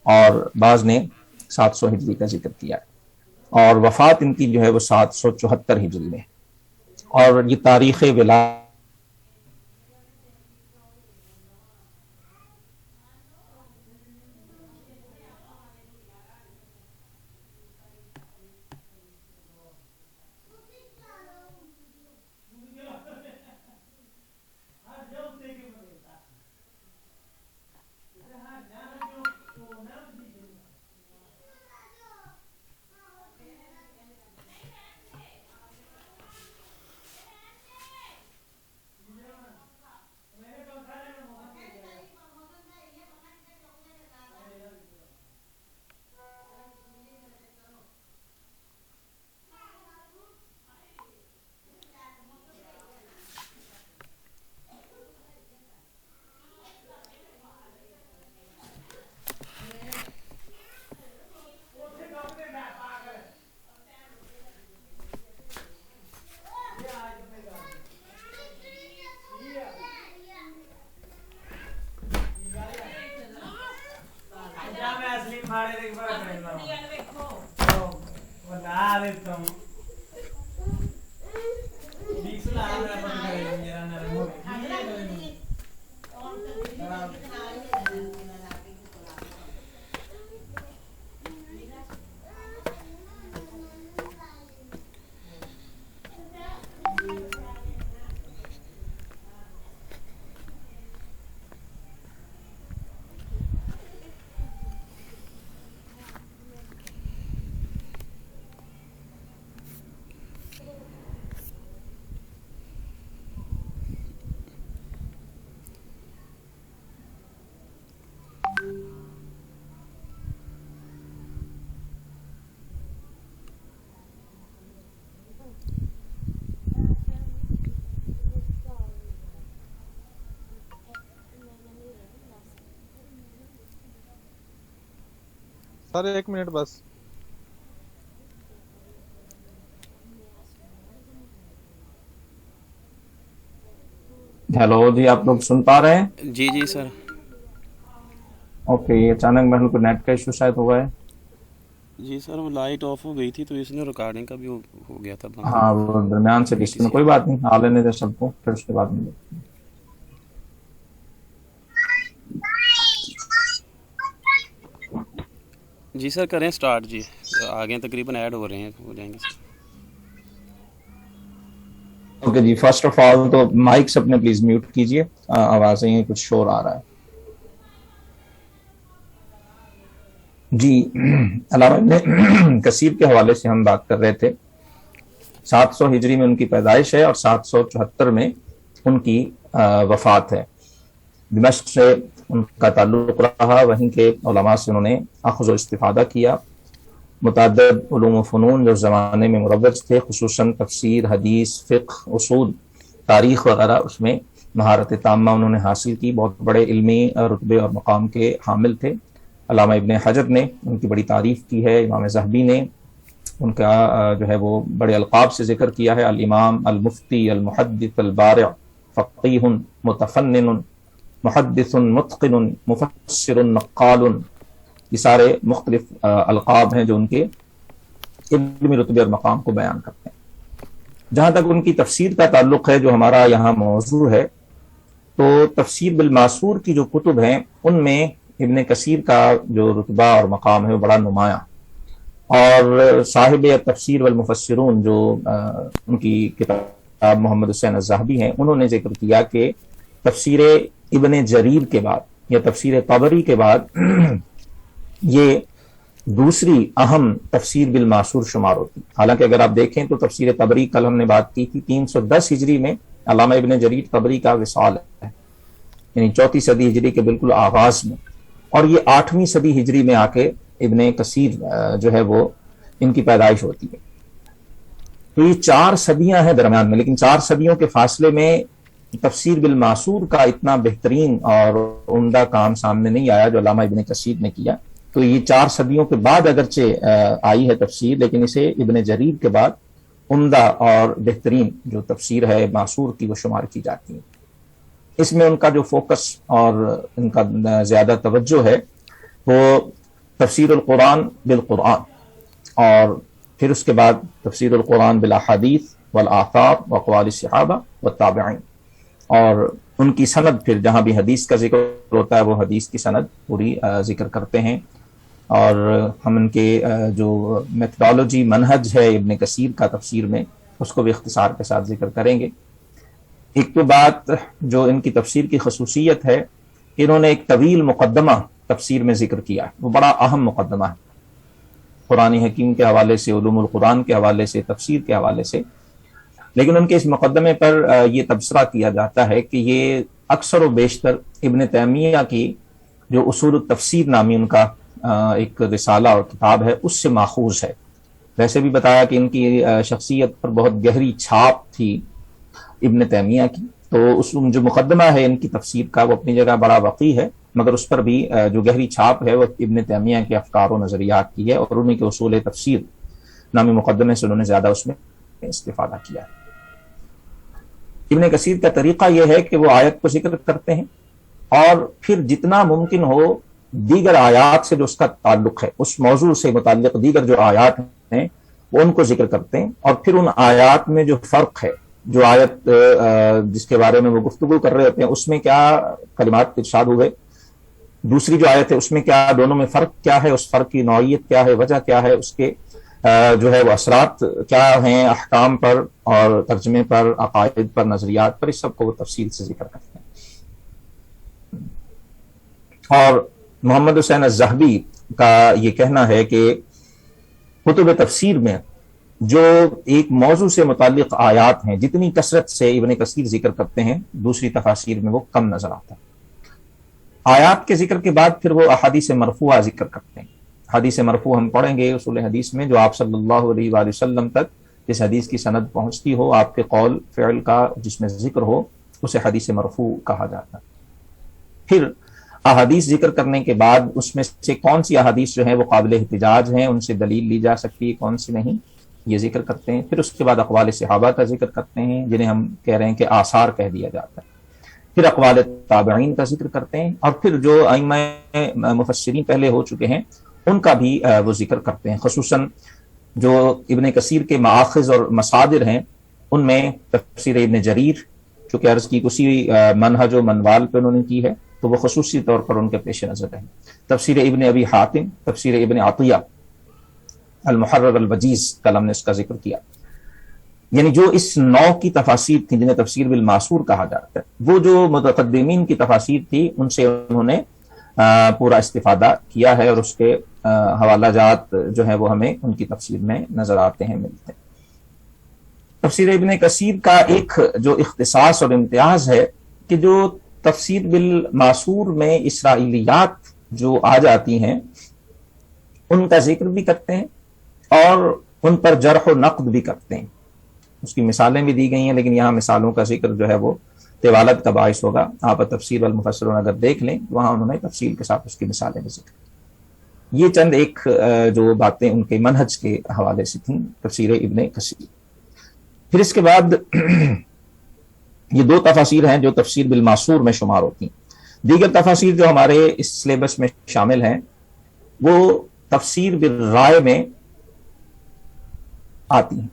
اور بعض نے 700 ہجری کا ذکر کیا ہے، اور وفات ان کی جو ہے وہ 774 ہجری میں، اور یہ تاریخ ولادت سر 1 منٹ بس. ہیلو جی، آپ لوگ سن پا رہے ہیں؟ جی جی سر. اوکے، یہ اچانک محل کو نیٹ کا ایشو شاید ہوا ہے. جی سر، وہ لائٹ آف ہو گئی تھی تو اس نے ریکارڈنگ کا بھی ہو گیا تھا بند. ہاں، وہ درمیان سے ڈسپلے میں، کوئی بات نہیں، آ لینے دیں سب کو، پھر اس کے بعد میں جی سر کریں سٹارٹ. جی آگے تقریباً ایڈ ہو رہے ہیں، ہو جائیں گے سر. اوکے جی، فرسٹ آف آل تو مائکس اپنے پلیز میوٹ کیجئے، آوازیں کچھ شور آ رہا ہے. جی، علامہ ابن کثیر کے حوالے سے ہم بات کر رہے تھے. 700 ہجری میں ان کی پیدائش ہے اور 774 میں ان کی وفات ہے. دمشق سے ان کا تعلق رہا، وہیں کے علماء سے انہوں نے اخذ و استفادہ کیا. متعدد علوم و فنون جو زمانے میں مروج تھے، خصوصاً تفسیر، حدیث، فقہ، اصول، تاریخ وغیرہ، اس میں مہارت تامہ انہوں نے حاصل کی. بہت بڑے علمی رتبے اور مقام کے حامل تھے. علامہ ابن حجر نے ان کی بڑی تعریف کی ہے. امام ذہبی نے ان کا جو ہے وہ بڑے القاب سے ذکر کیا ہے: الامام، المفتی، المحدث، البارع، فقیہ، متفنن، محدث، متقن، مفسر، نقال. یہ سارے مختلف القاب ہیں جو ان کے علمی رتبے اور مقام کو بیان کرتے ہیں. جہاں تک ان کی تفسیر کا تعلق ہے، جو ہمارا یہاں موضوع ہے، تو تفسیر بالماسور کی جو کتب ہیں ان میں ابن کثیر کا جو رتبہ اور مقام ہے وہ بڑا نمایاں. اور صاحب تفسیر والمفسرون جو ان کی کتاب محمد حسین الذہبی ہیں، انہوں نے ذکر کیا کہ تفسیر ابن جریر کے بعد یا تفسیر طبری کے بعد یہ دوسری اہم تفسیر بالماسور شمار ہوتی. حالانکہ اگر آپ دیکھیں تو تفسیر طبری، کل ہم نے بات کی تھی، 310 ہجری میں علامہ ابن جریر طبری کا وصال ہے، یعنی 4 صدی ہجری کے بالکل آغاز میں. اور یہ 8ویں صدی ہجری میں آ کے ابن کثیر جو ہے وہ ان کی پیدائش ہوتی ہے. تو یہ 4 صدیاں ہیں درمیان میں، لیکن 4 صدیوں کے فاصلے میں تفسیر بالماسور کا اتنا بہترین اور عمدہ کام سامنے نہیں آیا جو علامہ ابن کثیر نے کیا. تو یہ 4 صدیوں کے بعد اگرچہ آئی ہے تفسیر، لیکن اسے ابن جریر کے بعد عمدہ اور بہترین جو تفسیر ہے ماسور کی وہ شمار کی جاتی ہے. اس میں ان کا جو فوکس اور ان کا زیادہ توجہ ہے وہ تفسیر القرآن بالقرآن، اور پھر اس کے بعد تفسیر القرآن بالاحادیث والآثار واقوال الصحابہ والتابعین، اور ان کی سند پھر جہاں بھی حدیث کا ذکر ہوتا ہے وہ حدیث کی سند پوری ذکر کرتے ہیں، اور ہم ان کے جو میتھڈالوجی منہج ہے ابن کثیر کا تفسیر میں اس کو بھی اختصار کے ساتھ ذکر کریں گے۔ ایک تو بات جو ان کی تفسیر کی خصوصیت ہے کہ انہوں نے ایک طویل مقدمہ تفسیر میں ذکر کیا ہے، وہ بڑا اہم مقدمہ ہے، قرآن حکیم کے حوالے سے، علوم القرآن کے حوالے سے، تفسیر کے حوالے سے، لیکن ان کے اس مقدمے پر یہ تبصرہ کیا جاتا ہے کہ یہ اکثر و بیشتر ابن تیمیہ کی جو اصول التفسیر نامی ان کا ایک رسالہ اور کتاب ہے اس سے ماخوذ ہے۔ ویسے بھی بتایا کہ ان کی شخصیت پر بہت گہری چھاپ تھی ابن تیمیہ کی، تو اس جو مقدمہ ہے ان کی تفسیر کا وہ اپنی جگہ بڑا وقی ہے، مگر اس پر بھی جو گہری چھاپ ہے وہ ابن تیمیہ کے افکار و نظریات کی ہے، اور انہیں کے اصول تفسیر نامی مقدمے سے انہوں نے زیادہ اس میں استفادہ کیا ہے۔ ابن کثیر کا طریقہ یہ ہے کہ وہ آیت کو ذکر کرتے ہیں اور پھر جتنا ممکن ہو دیگر آیات سے جو اس کا تعلق ہے، اس موضوع سے متعلق دیگر جو آیات ہیں وہ ان کو ذکر کرتے ہیں، اور پھر ان آیات میں جو فرق ہے، جو آیت جس کے بارے میں وہ گفتگو کر رہے ہوتے ہیں اس میں کیا کلمات ارشاد ہوئے، دوسری جو آیت ہے اس میں کیا، دونوں میں فرق کیا ہے، اس فرق کی نوعیت کیا ہے، وجہ کیا ہے، اس کے جو ہے وہ اثرات کیا ہیں احکام پر اور ترجمے پر، عقائد پر، نظریات پر، اس سب کو وہ تفصیل سے ذکر کرتے ہیں۔ اور محمد حسین الذہبی کا یہ کہنا ہے کہ کتب تفسیر میں جو ایک موضوع سے متعلق آیات ہیں جتنی کثرت سے ابن کثیر ذکر کرتے ہیں دوسری تفاسیر میں وہ کم نظر آتا ہے۔ آیات کے ذکر کے بعد پھر وہ احادیث مرفوعہ ذکر کرتے ہیں۔ حدیث مرفوع ہم پڑھیں گے اصول حدیث میں، جو آپ صلی اللہ علیہ وآلہ وسلم تک جس حدیث کی سند پہنچتی ہو، آپ کے قول فعل کا جس میں ذکر ہو، اسے حدیث مرفوع کہا جاتا ہے۔ پھر احادیث ذکر کرنے کے بعد اس میں سے کون سی احادیث جو ہیں وہ قابل احتجاج ہیں، ان سے دلیل لی جا سکتی ہے، کون سی نہیں، یہ ذکر کرتے ہیں۔ پھر اس کے بعد اقوال صحابہ کا ذکر کرتے ہیں جنہیں ہم کہہ رہے ہیں کہ آثار کہہ دیا جاتا ہے۔ پھر اقوال تابعین کا ذکر کرتے ہیں، اور پھر جو ائمہ مفسرین پہلے ہو چکے ہیں ان کا بھی وہ ذکر کرتے ہیں، خصوصاً جو ابن کثیر کے مآخذ اور مصادر ہیں ان میں تفسیر ابن جریر، چونکہ عرض کی اسی منہج و منوال پہ انہوں نے کی ہے تو وہ خصوصی طور پر ان کے پیش نظر ہے۔ تفسیر ابن ابی حاتم، تفسیر ابن عطیہ، المحرر الوجیز کل ہم نے اس کا ذکر کیا، یعنی جو اس نوع کی تفاسیر تھیں جنہیں تفسیر بالماسور کہا جاتا ہے، وہ جو متقدمین کی تفاسیر تھی ان سے انہوں نے پورا استفادہ کیا ہے، اور اس کے حوالہ جات جو ہیں وہ ہمیں ان کی تفسیر میں نظر آتے ہیں، ملتے ہیں۔ تفسیر ابن کثیر کا ایک جو اختصاص اور امتیاز ہے کہ جو تفسیر بالماسور میں اسرائیلیات جو آ جاتی ہیں ان کا ذکر بھی کرتے ہیں اور ان پر جرح و نقد بھی کرتے ہیں۔ اس کی مثالیں بھی دی گئی ہیں، لیکن یہاں مثالوں کا ذکر جو ہے وہ طوالت کا باعث ہوگا۔ آپ تفسیر والمفسرون اگر دیکھ لیں وہاں انہوں نے تفصیل کے ساتھ اس کی مثالیں بھی ذکر۔ یہ چند ایک جو باتیں ان کے منہج کے حوالے سے تھیں تفسیر ابن کثیر۔ پھر اس کے بعد یہ دو تفاسیر ہیں جو تفسیر بالماسور میں شمار ہوتی ہیں۔ دیگر تفاسیر جو ہمارے اس سلیبس میں شامل ہیں وہ تفسیر بالرائے میں آتی ہیں،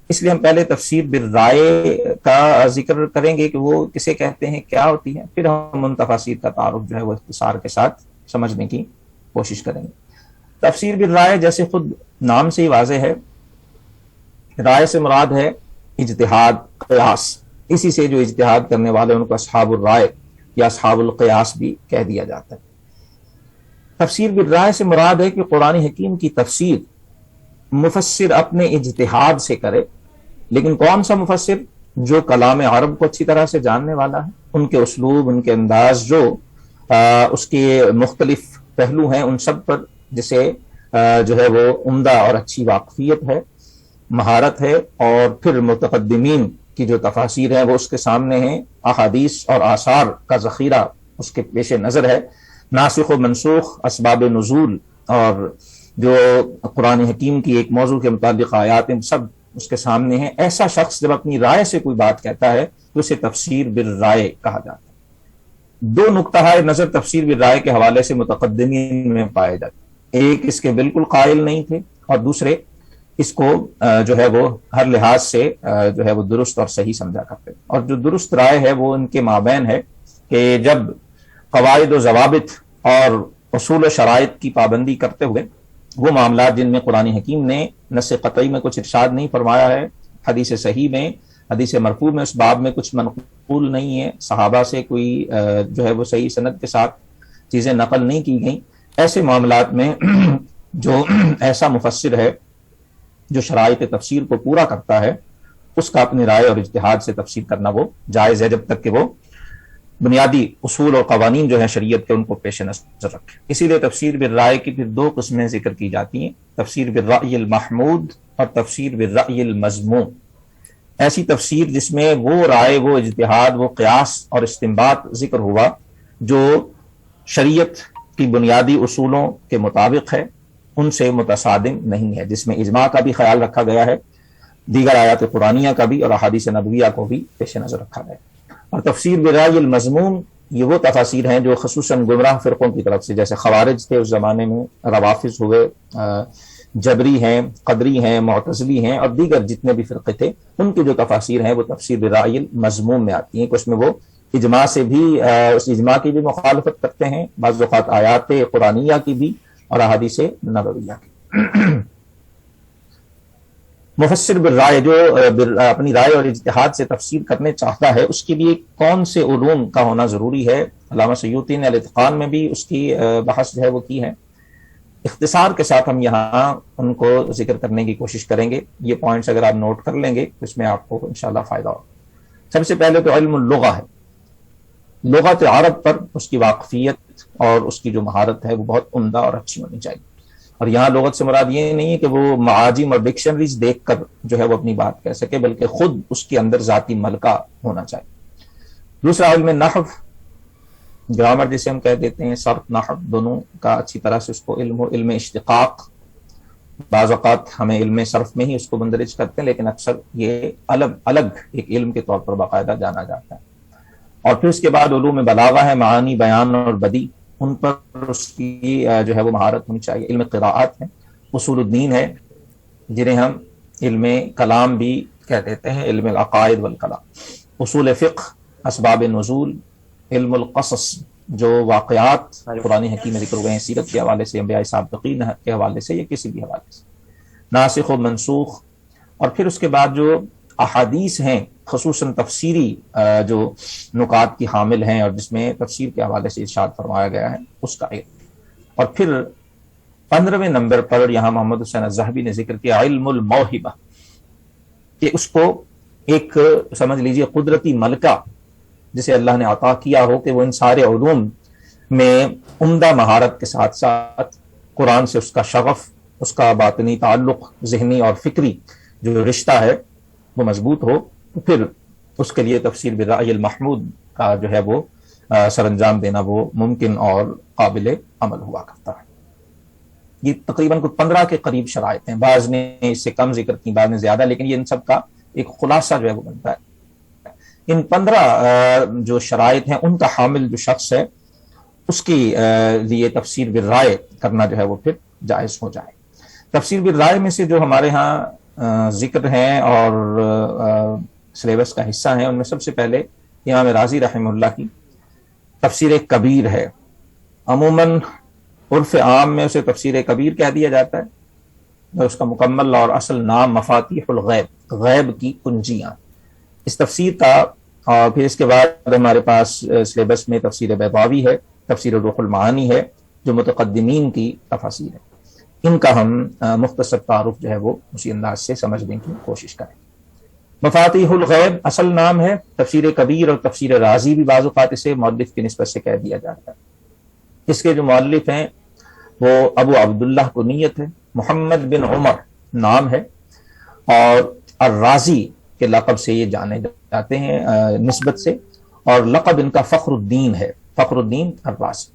اس لیے ہم پہلے تفسیر بالرائے کا ذکر کریں گے کہ وہ کسے کہتے ہیں، کیا ہوتی ہے، پھر ہم ان تفاسیر کا تعارف جو ہے وہ اختصار کے ساتھ سمجھنے کی کوشش کریں گے۔ تفسیر بالرائے جیسے خود نام سے ہی واضح ہے، رائے سے مراد ہے اجتہاد، قیاس، اسی سے جو اجتہاد کرنے والے ان کو اصحاب الرائے یا اصحاب القیاس بھی کہہ دیا جاتا ہے۔ تفسیر بالرائے سے مراد ہے کہ قرآن حکیم کی تفسیر مفسر اپنے اجتہاد سے کرے، لیکن کون سا مفسر؟ جو کلام عرب کو اچھی طرح سے جاننے والا ہے، ان کے اسلوب، ان کے انداز، جو اس کے مختلف پہلو ہیں ان سب پر جسے جو ہے وہ عمدہ اور اچھی واقفیت ہے، مہارت ہے، اور پھر متقدمین کی جو تفاسیر ہیں وہ اس کے سامنے ہیں، احادیث اور آثار کا ذخیرہ اس کے پیش نظر ہے، ناسخ و منسوخ، اسباب نزول، اور جو قرآن حکیم کی ایک موضوع کے متعلق آیات ہیں سب اس کے سامنے ہیں۔ ایسا شخص جب اپنی رائے سے کوئی بات کہتا ہے تو اسے تفسیر بالرائے کہا جاتا ہے۔ دو نقطہ نظر تفسیر بالرائے کے حوالے سے متقدمین میں پائے جاتے ہیں۔ ایک اس کے بالکل قائل نہیں تھے، اور دوسرے اس کو جو ہے وہ ہر لحاظ سے جو ہے وہ درست اور صحیح سمجھا کرتے. اور جو درست رائے ہے وہ ان کے مابین ہے کہ جب قواعد و ضوابط اور اصول و شرائط کی پابندی کرتے ہوئے وہ معاملات جن میں قرآن حکیم نے نص قطعی میں کچھ ارشاد نہیں فرمایا ہے، حدیث صحیح میں، حدیث مرفوع میں اس باب میں کچھ منقول نہیں ہے، صحابہ سے کوئی جو ہے وہ صحیح سند کے ساتھ چیزیں نقل نہیں کی گئیں، ایسے معاملات میں جو ایسا مفسر ہے جو شرائط تفسیر کو پورا کرتا ہے، اس کا اپنی رائے اور اجتہاد سے تفسیر کرنا وہ جائز ہے، جب تک کہ وہ بنیادی اصول اور قوانین جو ہیں شریعت کے ان کو پیش نظر رکھے. اسی لیے تفسیر بالرائے کی پھر دو قسمیں ذکر کی جاتی ہیں، تفسیر بالرأی المحمود اور تفسیر بالرأی المذموم. ایسی تفسیر جس میں وہ رائے، وہ اجتہاد، وہ قیاس اور استنباط ذکر ہوا جو شریعت کی بنیادی اصولوں کے مطابق ہے، ان سے متصادم نہیں ہے، جس میں اجماع کا بھی خیال رکھا گیا ہے، دیگر آیات قرآنیہ کا بھی اور احادیث نبویہ کو بھی پیش نظر رکھا گیا. اور تفسیر برائے المذموم یہ وہ تفاسیر ہیں جو خصوصاً گمراہ فرقوں کی طرف سے، جیسے خوارج تھے اس زمانے میں، روافظ ہوئے، جبری ہیں، قدری ہیں، معتزلی ہیں، اور دیگر جتنے بھی فرقے تھے، ان کی جو تفاسیر ہیں وہ تفسیر برائے المذموم میں آتی ہیں کہ اس میں وہ اجماع سے بھی، اس اجماع کی بھی مخالفت کرتے ہیں، بعض اوقات آیات قرآنیہ کی بھی اور احادیث نبویہ کی. مفسر بالرائے جو اپنی رائے اور اجتہاد سے تفسیر کرنے چاہتا ہے، اس کے لیے کون سے علوم کا ہونا ضروری ہے؟ علامہ سیوطی نے الاتقان میں بھی اس کی بحث جو ہے وہ کی ہے. اختصار کے ساتھ ہم یہاں ان کو ذکر کرنے کی کوشش کریں گے. یہ پوائنٹس اگر آپ نوٹ کر لیں گے تو اس میں آپ کو انشاءاللہ فائدہ ہوگا. سب سے پہلے تو علم اللغہ ہے. لغت عرب پر اس کی واقفیت اور اس کی جو مہارت ہے وہ بہت عمدہ اور اچھی ہونی چاہیے. اور یہاں لغت سے مراد یہ نہیں ہے کہ وہ معاجم اور ڈکشنریز دیکھ کر جو ہے وہ اپنی بات کہہ سکے، بلکہ خود اس کے اندر ذاتی ملکہ ہونا چاہیے. دوسرا علم نحو، گرامر جسے ہم کہہ دیتے ہیں، صرف نحو دونوں کا اچھی طرح سے اس کو علم ہو. علم اشتقاق، بعض اوقات ہمیں علم صرف میں ہی اس کو مندرج کرتے ہیں، لیکن اکثر یہ الگ ایک علم کے طور پر باقاعدہ جانا جاتا ہے. اور پھر اس کے بعد علوم بلاغہ ہے، معانی، بیان اور بدیع، ان پر اس کی جو ہے وہ مہارت ہونی چاہیے. علم قراءات ہے، اصول الدین ہے جنہیں ہم علم کلام بھی کہہ دیتے ہیں، علم العقائد والکلام. اصول فقہ، اسباب نزول، علم القصص، جو واقعات قرآن حکیم میں ذکر ہوئے ہیں سیرت کے حوالے سے، انبیاء سابقین کے حوالے سے یا کسی بھی حوالے سے، ناسخ و منسوخ. اور پھر اس کے بعد جو احادیث ہیں، خصوصاً تفسیری جو نکات کی حامل ہیں اور جس میں تفسیر کے حوالے سے ارشاد فرمایا گیا ہے، اس کا علم. اور پھر 15ویں نمبر پر یہاں محمد حسین الذہبی نے ذکر کیا علم الموہبہ، کہ اس کو ایک سمجھ لیجئے قدرتی ملکہ جسے اللہ نے عطا کیا ہو، کہ وہ ان سارے علوم میں عمدہ مہارت کے ساتھ ساتھ قرآن سے اس کا شغف، اس کا باطنی تعلق، ذہنی اور فکری جو رشتہ ہے وہ مضبوط ہو. تو پھر اس کے لیے تفسیر بالرأی المحمود کا جو ہے وہ سر انجام دینا وہ ممکن اور قابل عمل ہوا کرتا ہے. یہ تقریباً کچھ 15 کے قریب شرائط ہیں، بعض نے اس سے کم ذکر کی، بعض نے زیادہ، لیکن یہ ان سب کا ایک خلاصہ جو ہے وہ بنتا ہے. ان 15 جو شرائط ہیں ان کا حامل جو شخص ہے اس کی لیے تفسیر بالرائے کرنا جو ہے وہ پھر جائز ہو جائے. تفسیر بالرائے میں سے جو ہمارے ہاں ذکر ہیں اور سلیبس کا حصہ ہیں، ان میں سب سے پہلے امام رازی رحمہ اللہ کی تفسیر کبیر ہے. عموماً عرف عام میں اسے تفسیر کبیر کہہ دیا جاتا ہے، اس کا مکمل اور اصل نام مفاتیح الغیب، غیب کی کنجیاں. اس تفسیر کا اور پھر اس کے بعد ہمارے پاس سلیبس میں تفسیر بیضاوی ہے، تفسیر روح المعانی ہے، جو متقدمین کی تفاسیر ہے. ان کا ہم مختصر تعارف جو ہے وہ اسی انداز سے سمجھنے کی کوشش کریں. مفاتیح الغیب اصل نام ہے. تفسیر کبیر اور تفسیر رازی بھی بعض اوقات اسے مؤلف کی نسبت سے کہہ دیا جاتا ہے. اس کے جو مؤلف ہیں وہ ابو عبداللہ کنیت ہے، محمد بن عمر نام ہے، اور الرازی کے لقب سے یہ جانے جاتے ہیں نسبت سے، اور لقب ان کا فخر الدین ہے، فخر الدین الرازی.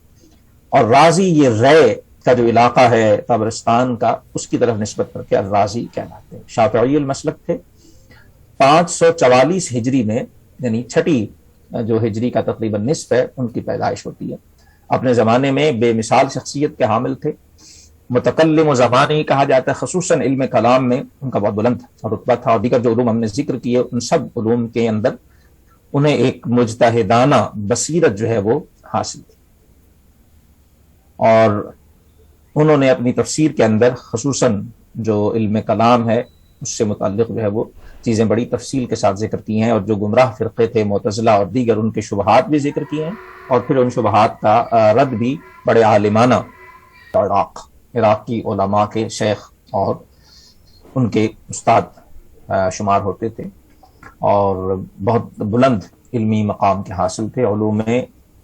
اور رازی یہ رے کا جو علاقہ ہے طبرستان کا، اس کی طرف نسبت کر کے الرازی کہلاتے ہیں. شافعی المسلک تھے. 544 ہجری میں، یعنی چھٹی جو ہجری کا تقریباً نصف ہے، ان کی پیدائش ہوتی ہے. اپنے زمانے میں بے مثال شخصیت کے حامل تھے. متکلم و زبانی کہا جاتا ہے، خصوصاً علم کلام میں ان کا بہت بلند اور رتبہ تھا، اور دیگر جو علوم ہم نے ذکر کیے ان سب علوم کے اندر انہیں ایک مجتہدانہ بصیرت جو ہے وہ حاصل تھی، اور انہوں نے اپنی تفسیر کے اندر خصوصاً جو علم کلام ہے اس سے متعلق جو ہے وہ چیزیں بڑی تفصیل کے ساتھ ذکر کی ہیں، اور جو گمراہ فرقے تھے معتزلہ اور دیگر ان کے شبہات بھی ذکر کیے ہیں، اور پھر ان شبہات کا رد بھی بڑے عالمانہ عراق کی علماء کے شیخ اور ان کے استاد شمار ہوتے تھے، اور بہت بلند علمی مقام کے حاصل تھے، علوم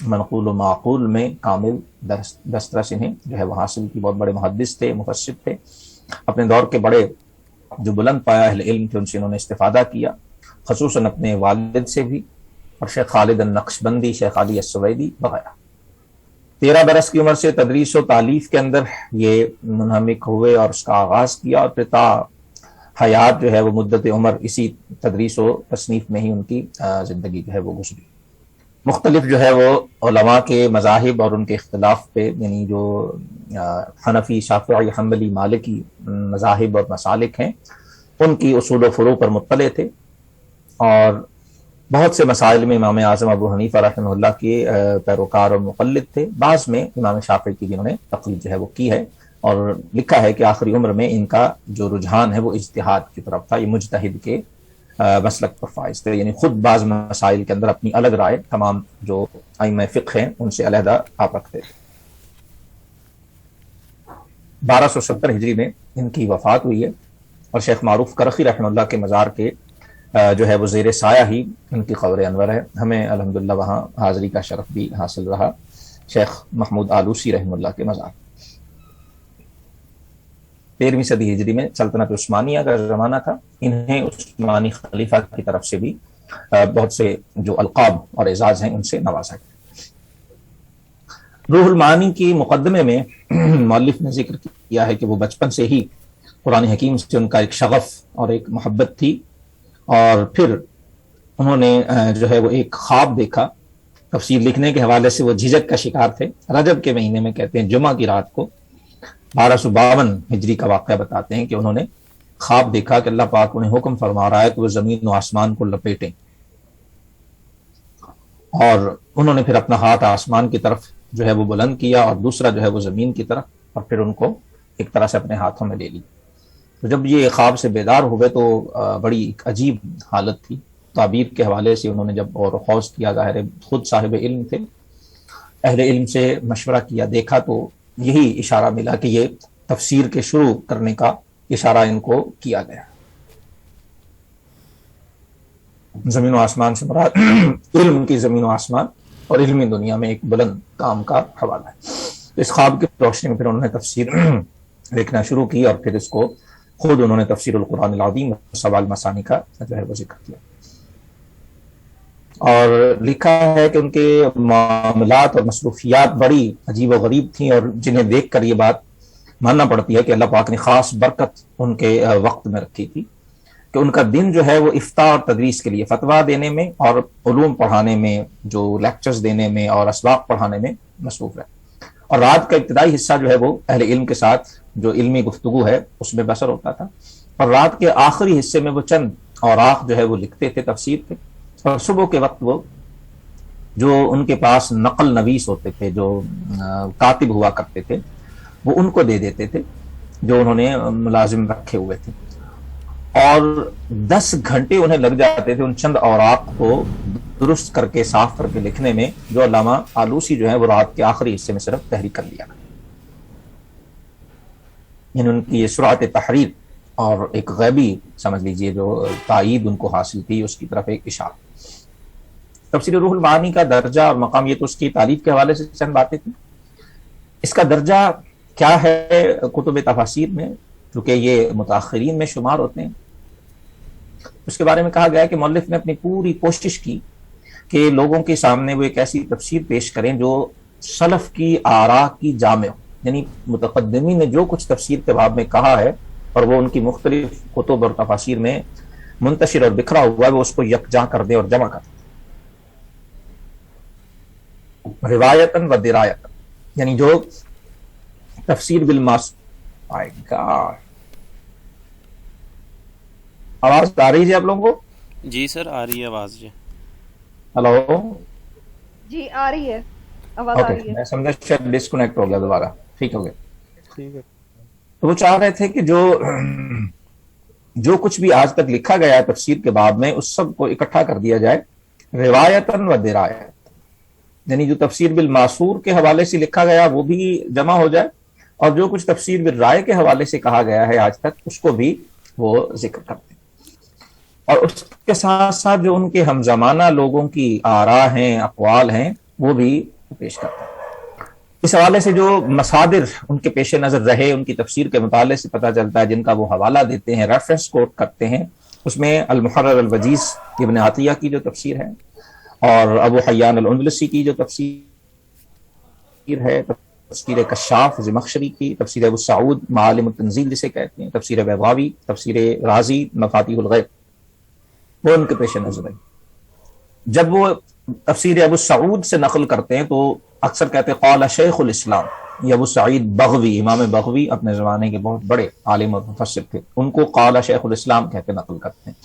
منقول و معقول میں کامل دسترس انہیں جو ہے وہ حاصل کی، بہت بڑے محدث تھے، مفسر تھے، اپنے دور کے بڑے جو بلند پایا اہل علم تھے ان سے انہوں نے استفادہ کیا، خصوصاً اپنے والد سے بھی، اور شیخ خالد النقشبندی، شیخ علی السویدی وغیرہ۔ 13 برس کی عمر سے تدریس و تعلیف کے اندر یہ منہمک ہوئے اور اس کا آغاز کیا، اور پھر تا حیات جو ہے وہ مدت عمر اسی تدریس و تصنیف میں ہی ان کی زندگی جو ہے وہ گزری۔ مختلف جو ہے وہ علماء کے مذاہب اور ان کے اختلاف پہ، یعنی جو حنفی، شافعی، حنبلی، مالکی مذاہب اور مسالک ہیں ان کی اصول و فروع پر مطلع تھے، اور بہت سے مسائل میں امام اعظم ابو حنیفہ رحمہ اللہ کے پیروکار اور مقلد تھے، بعض میں امام شافعی کی بھی انہوں نے تقلید جو ہے وہ کی ہے، اور لکھا ہے کہ آخری عمر میں ان کا جو رجحان ہے وہ اجتہاد کی طرف تھا، یہ مجتہد کے مسلک پر فائز تھے، یعنی خود بعض مسائل کے اندر اپنی الگ رائے تمام جو ائمہ فقہ ہیں ان سے علیحدہ آپ رکھتے تھے۔ 1270 ہجری میں ان کی وفات ہوئی ہے، اور شیخ معروف کرخی رحمہ اللہ کے مزار کے جو ہے وہ زیر سایہ ہی ان کی قبر انور ہے، ہمیں الحمدللہ وہاں حاضری کا شرف بھی حاصل رہا، شیخ محمود آلوسی رحمہ اللہ کے مزار۔ 13ویں صدی ہجری میں سلطنت عثمانیہ کا زمانہ تھا، انہیں عثمانی خلیفہ کی طرف سے بھی بہت سے جو القاب اور اعزاز ہیں ان سے نوازا گیا۔ روح المعانی کی مقدمے میں مؤلف نے ذکر کیا ہے کہ وہ بچپن سے ہی قرآن حکیم سے ان کا ایک شغف اور ایک محبت تھی، اور پھر انہوں نے جو ہے وہ ایک خواب دیکھا، تفسیر لکھنے کے حوالے سے وہ جھجک کا شکار تھے، رجب کے مہینے میں کہتے ہیں جمعہ کی رات کو 1252 ہجری کا واقعہ بتاتے ہیں کہ انہوں نے خواب دیکھا کہ اللہ پاک انہیں حکم فرما رہا ہے کہ وہ زمین و آسمان کو لپیٹیں، اور انہوں نے پھر اپنا ہاتھ آسمان کی طرف جو ہے وہ بلند کیا اور دوسرا جو ہے وہ زمین کی طرف، اور پھر ان کو ایک طرح سے اپنے ہاتھوں میں لے لی۔ تو جب یہ خواب سے بیدار ہوئے تو بڑی ایک عجیب حالت تھی، تعبیر کے حوالے سے انہوں نے جب غور و خوض کیا، ظاہر ہے خود صاحب علم تھے، اہل علم سے مشورہ کیا، دیکھا تو یہی اشارہ ملا کہ یہ تفسیر کے شروع کرنے کا اشارہ ان کو کیا گیا۔ زمین و آسمان سے مراد علم کی زمین و آسمان اور علمی دنیا میں ایک بلند کام کا حوالہ ہے۔ اس خواب کی روشنی میں پھر انہوں نے تفسیر لکھنا شروع کی، اور پھر اس کو خود انہوں نے تفسیر القرآن العظیم سوال مسانی کا جو ہے وہ ذکر کیا، اور لکھا ہے کہ ان کے معاملات اور مصروفیات بڑی عجیب و غریب تھیں، اور جنہیں دیکھ کر یہ بات ماننا پڑتی ہے کہ اللہ پاک نے خاص برکت ان کے وقت میں رکھی تھی، کہ ان کا دن جو ہے وہ افتاء اور تدریس کے لیے، فتویٰ دینے میں اور علوم پڑھانے میں، جو لیکچرز دینے میں اور اسباق پڑھانے میں مصروف ہے، اور رات کا ابتدائی حصہ جو ہے وہ اہل علم کے ساتھ جو علمی گفتگو ہے اس میں بسر ہوتا تھا، اور رات کے آخری حصے میں وہ چند اوراق جو ہے وہ لکھتے تھے تفسیر کے، اور صبح کے وقت وہ جو ان کے پاس نقل نویس ہوتے تھے، جو کاتب ہوا کرتے تھے، وہ ان کو دے دیتے تھے جو انہوں نے ملازم رکھے ہوئے تھے، اور 10 گھنٹے انہیں لگ جاتے تھے ان چند اوراق کو درست کر کے صاف کر کے لکھنے میں، جو علامہ آلوسی جو ہے وہ رات کے آخری حصے میں صرف تحریر کر لیا، یعنی ان کی یہ سرعت تحریر اور ایک غیبی سمجھ لیجئے جو تائید ان کو حاصل تھی، اس کی طرف ایک اشارہ۔ تفسیر روح المعانی کا درجہ اور مقام، یہ تو اس کی تعلیف کے حوالے سے چند باتیں تھیں، اس کا درجہ کیا ہے کتب تفاسیر میں، کیونکہ یہ متاخرین میں شمار ہوتے ہیں، اس کے بارے میں کہا گیا ہے کہ مؤلف نے اپنی پوری کوشش کی کہ لوگوں کے سامنے وہ ایک ایسی تفسیر پیش کریں جو سلف کی آراء کی جامع ہو، یعنی متقدمین نے جو کچھ تفسیر کے باب میں کہا ہے اور وہ ان کی مختلف کتب اور تفاسیر میں منتشر اور بکھرا ہوا ہے، وہ اس کو یکجا کر دے اور جمع کر دے، روایتاً و درایتاً، یعنی جو تفسیر مائی گاڈ. آواز آ رہی ہے آپ لوگوں کو؟ جی سر آ رہی ہے آواز جی. ہلو. جی آ رہی ہے, آواز آ رہی اوکے, ہے. میں سمجھا شاید ڈسکنیکٹ ہو گیا دوبارہ. ٹھیک ہو گیا. ٹھیک ہے. تو وہ چاہ رہے تھے کہ جو کچھ بھی آج تک لکھا گیا ہے تفسیر کے باب میں اس سب کو اکٹھا کر دیا جائے روایتاً و درایت, یعنی جو تفسیر بالماسور کے حوالے سے لکھا گیا وہ بھی جمع ہو جائے, اور جو کچھ تفسیر بالرائے کے حوالے سے کہا گیا ہے آج تک اس کو بھی وہ ذکر کرتے ہیں, اور اس کے ساتھ ساتھ جو ان کے ہم زمانہ لوگوں کی آراء ہیں, اقوال ہیں, وہ بھی پیش کرتے ہیں. اس حوالے سے جو مصادر ان کے پیش نظر رہے ان کی تفسیر کے مطالعے سے پتہ چلتا ہے, جن کا وہ حوالہ دیتے ہیں, ریفرنس کوٹ کرتے ہیں, اس میں المحرر الوجیز ابن عطیہ کی جو تفسیر ہے, اور ابو حیان الاندلسی کی جو تفسیر ہے, تفسیر کشاف زمخشری کی, تفسیر ابو سعود معالم التنزیل جسے کہتے ہیں, تفسیر بیضاوی, تفسیر رازی مفاتیح الغیب, وہ ان کے پیش نظر رہے. جب وہ تفسیر ابو سعود سے نقل کرتے ہیں تو اکثر کہتے ہیں قال شیخ الاسلام. یہ ابو سعید بغوی, امام بغوی اپنے زمانے کے بہت بڑے عالم اور مفسر تھے, ان کو قال شیخ الاسلام کہہ کے نقل کرتے ہیں.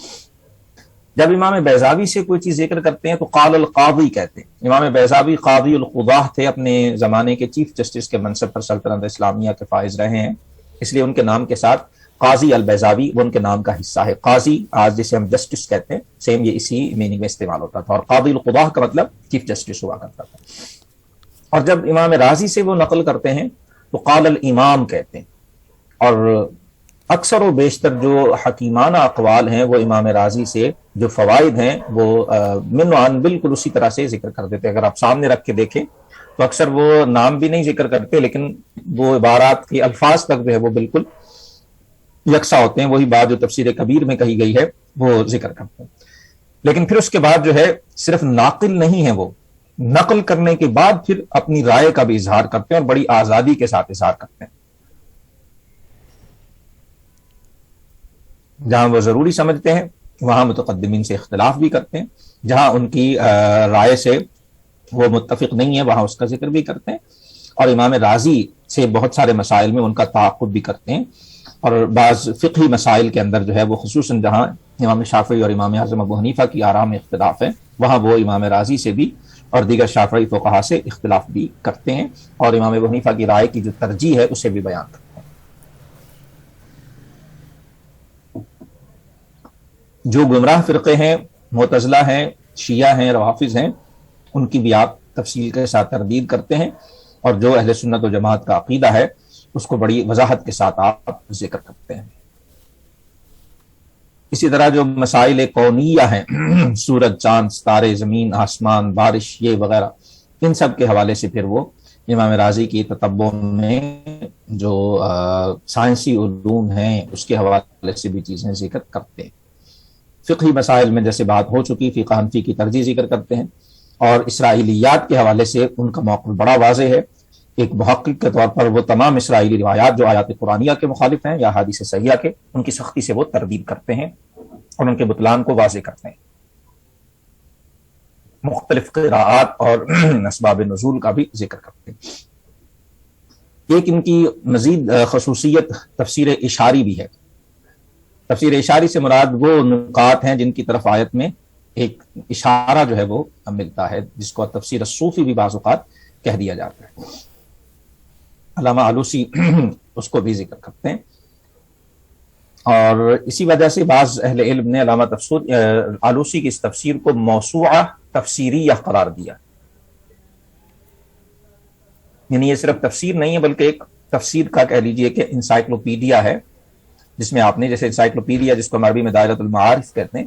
جب امام بیضاوی سے کوئی چیز ذکر کرتے ہیں تو قال القاضی کہتے ہیں. امام بیضاوی قاضی القضاہ تھے, اپنے زمانے کے چیف جسٹس کے منصب پر سلطنت اسلامیہ کے فائز رہے ہیں, اس لیے ان کے نام کے ساتھ قاضی البیضاوی وہ ان کے نام کا حصہ ہے. قاضی آج جسے ہم جسٹس کہتے ہیں, سیم یہ اسی میننگ میں استعمال ہوتا تھا, اور قاضی القضاہ کا مطلب چیف جسٹس ہوا کرتا تھا. اور جب امام رازی سے وہ نقل کرتے ہیں تو قال الامام کہتے ہیں, اور اکثر و بیشتر جو حکیمانہ اقوال ہیں وہ امام رازی سے جو فوائد ہیں وہ من وعن بالکل اسی طرح سے ذکر کر دیتے ہیں. اگر آپ سامنے رکھ کے دیکھیں تو اکثر وہ نام بھی نہیں ذکر کرتے, لیکن وہ عبارات کے الفاظ تک جو ہے وہ بالکل یکساں ہوتے ہیں. وہی بات جو تفسیر کبیر میں کہی گئی ہے وہ ذکر کرتے ہیں. لیکن پھر اس کے بعد جو ہے صرف ناقل نہیں ہے, وہ نقل کرنے کے بعد پھر اپنی رائے کا بھی اظہار کرتے ہیں, اور بڑی آزادی کے ساتھ اظہار کرتے ہیں. جہاں وہ ضروری سمجھتے ہیں وہاں متقدمین سے اختلاف بھی کرتے ہیں, جہاں ان کی رائے سے وہ متفق نہیں ہے وہاں اس کا ذکر بھی کرتے ہیں, اور امام رازی سے بہت سارے مسائل میں ان کا تعاقب بھی کرتے ہیں. اور بعض فقہی مسائل کے اندر جو ہے وہ خصوصاً جہاں امام شافعی اور امام اعظم ابو حنیفہ کی آراء میں اختلاف ہے وہاں وہ امام رازی سے بھی اور دیگر شافعی فقہا سے اختلاف بھی کرتے ہیں, اور امام ابو حنیفہ کی رائے کی جو ترجیح ہے اسے بھی بیان کرتے ہیں. جو گمراہ فرقے ہیں, معتزلہ ہیں, شیعہ ہیں, روافظ ہیں, ان کی بھی آپ تفصیل کے ساتھ تردید کرتے ہیں, اور جو اہل سنت و جماعت کا عقیدہ ہے اس کو بڑی وضاحت کے ساتھ آپ ذکر کرتے ہیں. اسی طرح جو مسائل کونیہ ہیں, سورج, چاند, ستارے, زمین, آسمان, بارش, یہ وغیرہ, ان سب کے حوالے سے پھر وہ امام رازی کی تتبع میں جو سائنسی علوم ہیں اس کے حوالے سے بھی چیزیں ذکر کرتے ہیں. فقہی مسائل میں جیسے بات ہو چکی, فقہ حنفی کی ترجیح ذکر کرتے ہیں, اور اسرائیلیات کے حوالے سے ان کا موقف بڑا واضح ہے. ایک محقق کے طور پر وہ تمام اسرائیلی روایات جو آیات قرآنیہ کے مخالف ہیں یا حدیث صحیحہ کے, ان کی سختی سے وہ تردید کرتے ہیں اور ان کے بطلان کو واضح کرتے ہیں. مختلف قراءات اور اسباب نزول کا بھی ذکر کرتے ہیں. ایک ان کی مزید خصوصیت تفسیر اشاری بھی ہے. تفسیر اشاری سے مراد وہ نکات ہیں جن کی طرف آیت میں ایک اشارہ جو ہے وہ ملتا ہے, جس کو تفسیر الصوفی بھی بعض اوقات کہہ دیا جاتا ہے. علامہ آلوسی اس کو بھی ذکر کرتے ہیں, اور اسی وجہ سے بعض اہل علم نے علامہ آلوسی کی اس تفسیر کو موسوعہ تفسیریہ قرار دیا. یعنی یہ صرف تفسیر نہیں ہے بلکہ ایک تفسیر کا کہہ لیجئے کہ انسائکلوپیڈیا ہے, جس میں آپ نے جیسے انسائکلوپیڈیا جس کو ہم عربی میں دائرۃ المعارف کہتے ہیں,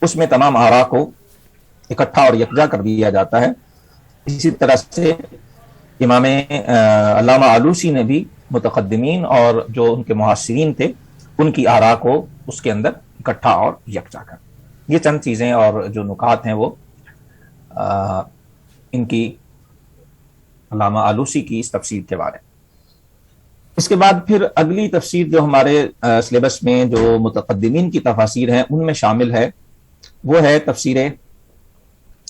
اس میں تمام آراء کو اکٹھا اور یکجا کر دیا جاتا ہے. اسی طرح سے امام علامہ آلوسی نے بھی متقدمین اور جو ان کے معاصرین تھے ان کی آراء کو اس کے اندر اکٹھا اور یکجا کر. یہ چند چیزیں اور جو نکات ہیں وہ ان کی علامہ آلوسی کی اس تفسیر کے بارے. اس کے بعد پھر اگلی تفسیر جو ہمارے سلیبس میں جو متقدمین کی تفاسیر ہیں ان میں شامل ہے وہ ہے تفسیر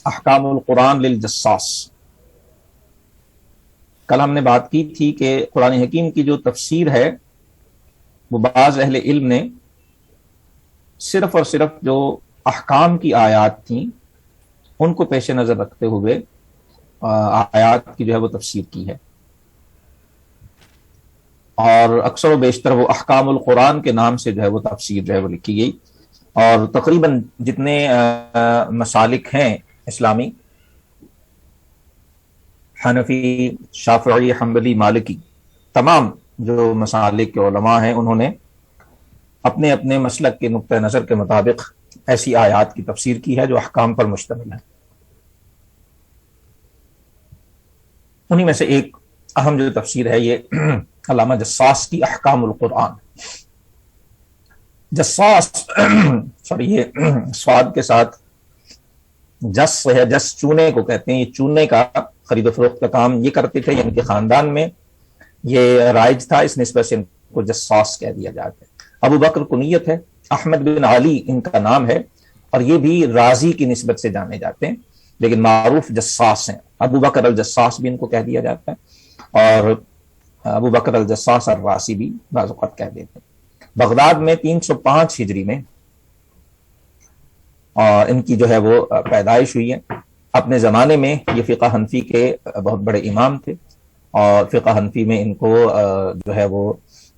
احکام القرآن للجساس. کل ہم نے بات کی تھی کہ قرآن حکیم کی جو تفسیر ہے وہ بعض اہل علم نے صرف اور صرف جو احکام کی آیات تھیں ان کو پیش نظر رکھتے ہوئے آیات کی جو ہے وہ تفسیر کی ہے، اور اکثر و بیشتر وہ احکام القرآن کے نام سے جو ہے وہ تفسیر جو ہے وہ لکھی گئی، اور تقریباً جتنے مسالک ہیں اسلامی، حنفی، شافعی، حنبلی، مالکی، تمام جو مسالک کے علماء ہیں انہوں نے اپنے اپنے مسلک کے نقطہ نظر کے مطابق ایسی آیات کی تفسیر کی ہے جو احکام پر مشتمل ہے۔ انہی میں سے ایک اہم جو تفسیر ہے یہ علامہ جساس کی احکام القرآن۔ جساس یہ سواد کے ساتھ جس ہے، جس چونے کو کہتے ہیں، یہ چونے کا خرید و فروخت کا کام یہ کرتے تھے، یعنی کہ خاندان میں یہ رائج تھا، اس نسبت سے ان کو جساس کہہ دیا جاتا ہے۔ ابو بکر کنیت ہے، احمد بن علی ان کا نام ہے، اور یہ بھی رازی کی نسبت سے جانے جاتے ہیں، لیکن معروف جساس ہیں۔ ابو بکر الجساس بھی ان کو کہہ دیا جاتا ہے، اور ابو بکر الجساس الراسی بھی بعض اوقات کہہ دیتے ہیں۔ بغداد میں 305 ہجری میں ان کی جو ہے وہ پیدائش ہوئی ہے۔ اپنے زمانے میں یہ فقہ حنفی کے بہت بڑے امام تھے، اور فقہ حنفی میں ان کو جو ہے وہ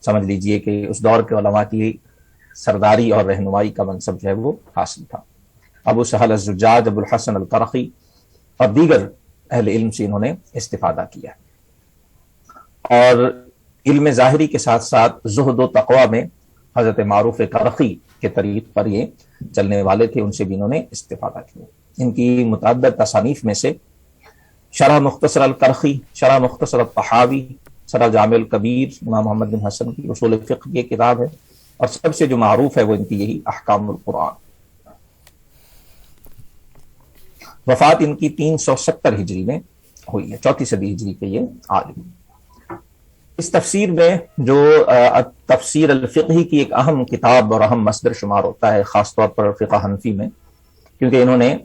سمجھ لیجئے کہ اس دور کے علماء کی سرداری اور رہنمائی کا منصب جو ہے وہ حاصل تھا۔ ابو سہل الزجاج، ابو الحسن القرخی اور دیگر اہل علم سے انہوں نے استفادہ کیا، اور علم ظاہری کے ساتھ ساتھ زہد و تقوی میں حضرت معروف کرخی کے طریق پر یہ چلنے والے تھے، ان سے بھی انہوں نے استفادہ کیا۔ ان کی متعدد تصانیف میں سے شرح مختصر الکرخی، شرح مختصر الطحاوی، شرح جامع الکبیر امام محمد بن حسن کی اصول فقہ کی کتاب ہے، اور سب سے جو معروف ہے وہ ان کی یہی احکام القرآن۔ وفات ان کی 370 ہجری میں ہوئی ہے، 4 صدی ہجری کے یہ عالم۔ اس تفسیر میں جو تفسیر الفقہی کی ایک اہم کتاب اور اہم مصدر شمار ہوتا ہے، خاص طور پر فقہ حنفی میں، کیونکہ انہوں نے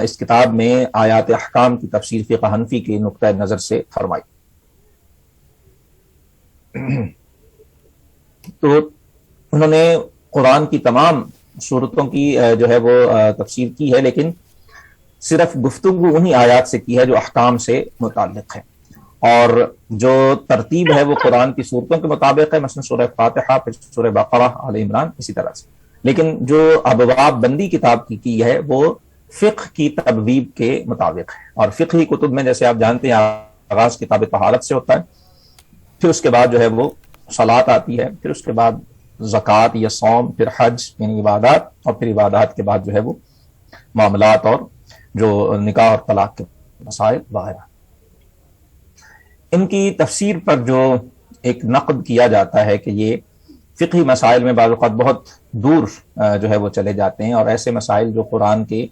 اس کتاب میں آیات احکام کی تفسیر فقہ حنفی کے نقطہ نظر سے فرمائی، تو انہوں نے قرآن کی تمام صورتوں کی جو ہے وہ تفسیر کی ہے، لیکن صرف گفتگو انہی آیات سے کی ہے جو احکام سے متعلق ہے، اور جو ترتیب ہے وہ قرآن کی صورتوں کے مطابق ہے، مثلا سورہ فاتحہ، پھر سورہ بقرہ، آل عمران، اسی طرح سے، لیکن جو ابواب بندی کتاب کی ہے وہ فقہ کی تبویب کے مطابق ہے، اور فقہی کتب میں جیسے آپ جانتے ہیں آغاز کتاب طہارت سے ہوتا ہے، پھر اس کے بعد جو ہے وہ صلاۃ آتی ہے، پھر اس کے بعد زکوٰۃ یا صوم، پھر حج یعنی عبادات، اور پھر عبادات کے بعد جو ہے وہ معاملات اور جو نکاح اور طلاق کے مسائل وغیرہ۔ ان کی تفسیر پر جو ایک نقد کیا جاتا ہے کہ یہ فقہی مسائل میں بعض اوقات بہت دور جو ہے وہ چلے جاتے ہیں، اور ایسے مسائل جو قرآن کے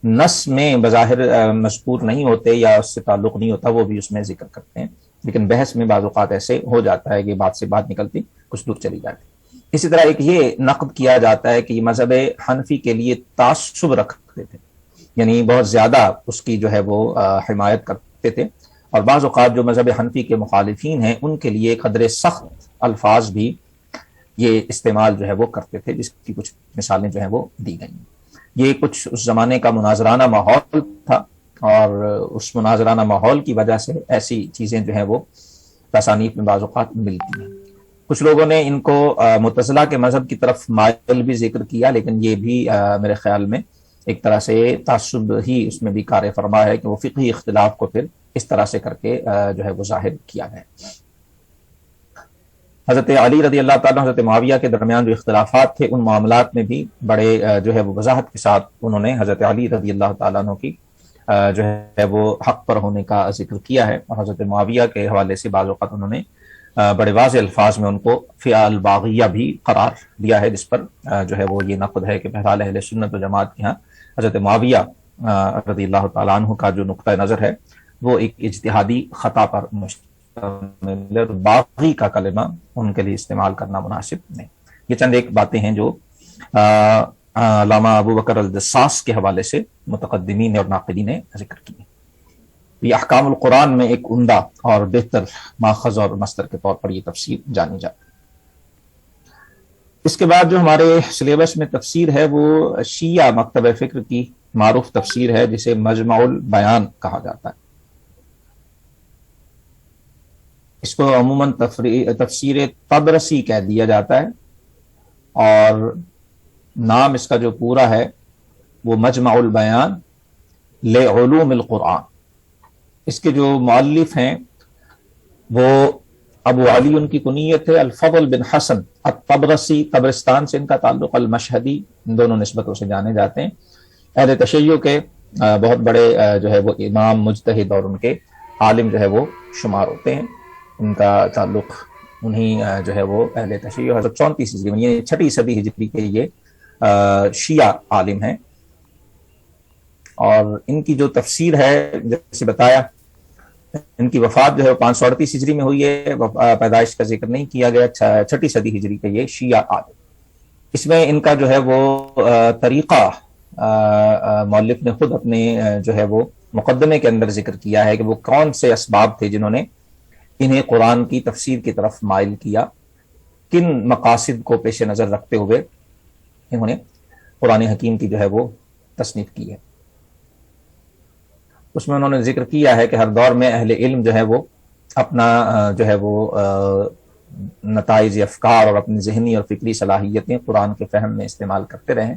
نص میں بظاہر مذکور نہیں ہوتے یا اس سے تعلق نہیں ہوتا وہ بھی اس میں ذکر کرتے ہیں، لیکن بحث میں بعض اوقات ایسے ہو جاتا ہے کہ بات سے بات نکلتی کچھ دور چلی جاتی۔ اسی طرح ایک یہ نقد کیا جاتا ہے کہ یہ مذہب حنفی کے لیے تعصب رکھتے تھے، یعنی بہت زیادہ اس کی جو ہے وہ حمایت کرتے تھے، اور بعض اوقات جو مذہب حنفی کے مخالفین ہیں ان کے لیے قدر سخت الفاظ بھی یہ استعمال جو ہے وہ کرتے تھے، جس کی کچھ مثالیں جو ہیں وہ دی گئی ہیں۔ یہ کچھ اس زمانے کا مناظرانہ ماحول تھا، اور اس مناظرانہ ماحول کی وجہ سے ایسی چیزیں جو ہیں وہ تصانیف میں بعض اوقات ملتی ہیں۔ کچھ لوگوں نے ان کو معتزلہ کے مذہب کی طرف مائل بھی ذکر کیا، لیکن یہ بھی میرے خیال میں ایک طرح سے تعصب ہی اس میں بھی کار فرما ہے کہ وہ فقہی اختلاف کو پھر اس طرح سے کر کے جو ہے وہ ظاہر کیا گیا۔ حضرت علی رضی اللہ تعالیٰ حضرت معاویہ کے درمیان جو اختلافات تھے ان معاملات میں بھی بڑے جو ہے وہ وضاحت کے ساتھ انہوں نے حضرت علی رضی اللہ تعالیٰ عنہ کی جو ہے وہ حق پر ہونے کا ذکر کیا ہے، اور حضرت معاویہ کے حوالے سے بعض اوقات انہوں نے بڑے واضح الفاظ میں ان کو فئہ الباغیہ بھی قرار دیا ہے، جس پر جو ہے وہ یہ نقد ہے کہ بہرحال اہل سنت و جماعت کے ہاں حضرت معاویہ رضی اللہ تعالیٰ عنہ کا جو نقطہ نظر ہے وہ ایک اجتہادی خطا پر مشتمل ہے، باغی کا کلمہ ان کے لیے استعمال کرنا مناسب نہیں۔ یہ چند ایک باتیں ہیں جو علامہ ابو بکر الجساس کے حوالے سے متقدمین اور ناقدین نے ذکر کی۔ یہ احکام القرآن میں ایک عمدہ اور بہتر ماخذ اور مصدر کے طور پر یہ تفسیر جانی جاتی۔ اس کے بعد جو ہمارے سلیبس میں تفسیر ہے وہ شیعہ مکتب فکر کی معروف تفسیر ہے جسے مجمع البیان کہا جاتا ہے. اس کو عموماً تفسیر طبرسی کہہ دیا جاتا ہے، اور نام اس کا جو پورا ہے وہ مجمع البیان لعلوم القرآن. اس کے جو مؤلف ہیں وہ ابو علی ان کی کنیت ہے، الفضل بن حسن الطبرسی، طبرستان سے ان کا تعلق، المشہدی، ان دونوں نسبتوں سے جانے جاتے ہیں. اہل تشیع کے بہت بڑے جو ہے وہ امام مجتہد اور ان کے عالم جو ہے وہ شمار ہوتے ہیں. ان کا تعلق انہی جو ہے وہ اہل تشیع 34 ہجری میں، یہ 6 صدی ہجری کے یہ شیعہ عالم ہیں. اور ان کی جو تفسیر ہے جیسے بتایا، ان کی وفات جو ہے 538 ہجری میں ہوئی ہے، پیدائش کا ذکر نہیں کیا گیا. 6 صدی ہجری کے یہ شیعہ عالم. اس میں ان کا جو ہے وہ طریقہ مؤلف نے خود اپنے جو ہے وہ مقدمے کے اندر ذکر کیا ہے کہ وہ کون سے اسباب تھے جنہوں نے انہیں قرآن کی تفسیر کی طرف مائل کیا، کن مقاصد کو پیش نظر رکھتے ہوئے انہوں نے قرآن حکیم کی جو ہے وہ تصنیف کی ہے. اس میں انہوں نے ذکر کیا ہے کہ ہر دور میں اہل علم جو ہے وہ اپنا جو ہے وہ نتائج افکار اور اپنی ذہنی اور فکری صلاحیتیں قرآن کے فہم میں استعمال کرتے رہے.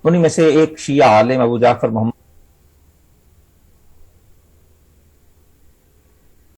انہی میں سے ایک شیعہ عالم ابو جعفر محمد